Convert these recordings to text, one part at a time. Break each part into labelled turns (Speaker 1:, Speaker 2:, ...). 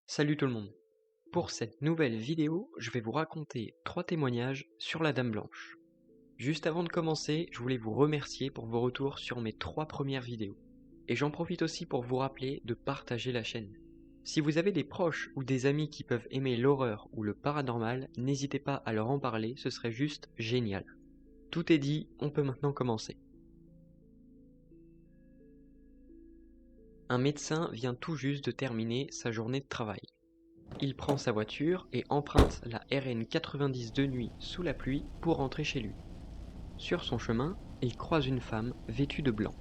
Speaker 1: Salut tout le monde. Pour cette nouvelle vidéo, je vais vous raconter 3 témoignages sur la Dame Blanche. Juste avant de commencer, je voulais vous remercier pour vos retours sur mes 3 premières vidéos. Et j'en profite aussi pour vous rappeler de partager la chaîne. Si vous avez des proches ou des amis qui peuvent aimer l'horreur ou le paranormal, n'hésitez pas à leur en parler, ce serait juste génial. Tout est dit, on peut maintenant commencer. Un médecin vient tout juste de terminer sa journée de travail. Il prend sa voiture et emprunte la RN 90 de nuit sous la pluie pour rentrer chez lui. Sur son chemin, il croise une femme vêtue de blanc.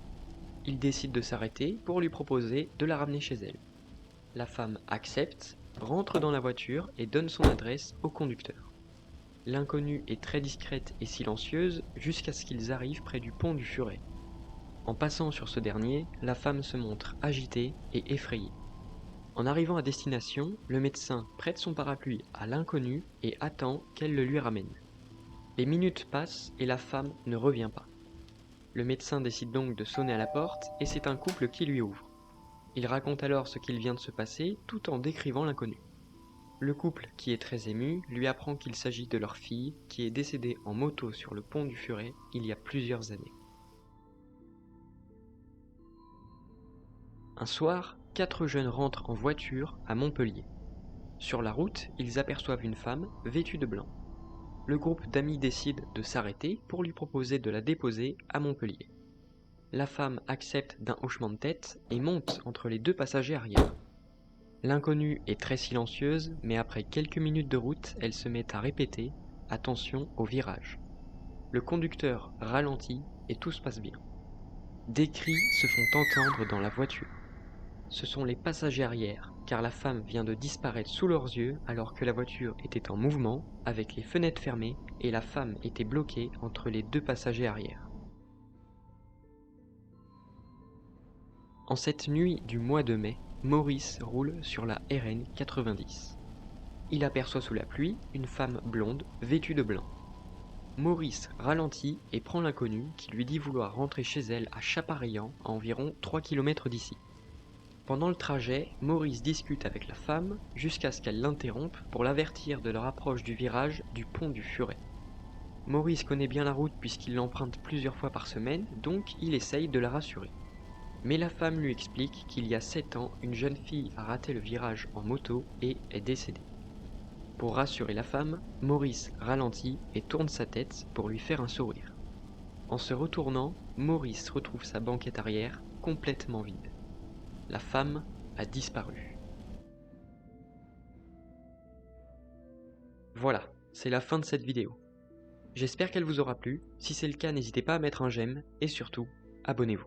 Speaker 1: Il décide de s'arrêter pour lui proposer de la ramener chez elle. La femme accepte, rentre dans la voiture et donne son adresse au conducteur. L'inconnue est très discrète et silencieuse jusqu'à ce qu'ils arrivent près du pont du Furet. En passant sur ce dernier, la femme se montre agitée et effrayée. En arrivant à destination, le médecin prête son parapluie à l'inconnue et attend qu'elle le lui ramène. Les minutes passent et la femme ne revient pas. Le médecin décide donc de sonner à la porte et c'est un couple qui lui ouvre. Il raconte alors ce qu'il vient de se passer tout en décrivant l'inconnue. Le couple, qui est très ému, lui apprend qu'il s'agit de leur fille qui est décédée en moto sur le pont du Furet il y a plusieurs années. Un soir, 4 jeunes rentrent en voiture à Montpellier. Sur la route, ils aperçoivent une femme vêtue de blanc. Le groupe d'amis décide de s'arrêter pour lui proposer de la déposer à Montpellier. La femme accepte d'un hochement de tête et monte entre les 2 passagers arrière. L'inconnue est très silencieuse, mais après quelques minutes de route, elle se met à répéter « Attention au virage ». Le conducteur ralentit et tout se passe bien. Des cris se font entendre dans la voiture. Ce sont les passagers arrière, car la femme vient de disparaître sous leurs yeux alors que la voiture était en mouvement, avec les fenêtres fermées, et la femme était bloquée entre les 2 passagers arrière. En cette nuit du mois de mai, Maurice roule sur la RN 90. Il aperçoit sous la pluie une femme blonde vêtue de blanc. Maurice ralentit et prend l'inconnue qui lui dit vouloir rentrer chez elle à Chapareillan, à environ 3 km d'ici. Pendant le trajet, Maurice discute avec la femme jusqu'à ce qu'elle l'interrompe pour l'avertir de leur approche du virage du pont du Furet. Maurice connaît bien la route puisqu'il l'emprunte plusieurs fois par semaine, donc il essaye de la rassurer. Mais la femme lui explique qu'il y a 7 ans, une jeune fille a raté le virage en moto et est décédée. Pour rassurer la femme, Maurice ralentit et tourne sa tête pour lui faire un sourire. En se retournant, Maurice retrouve sa banquette arrière complètement vide. La femme a disparu. Voilà, c'est la fin de cette vidéo. J'espère qu'elle vous aura plu. Si c'est le cas, n'hésitez pas à mettre un j'aime et surtout, abonnez-vous.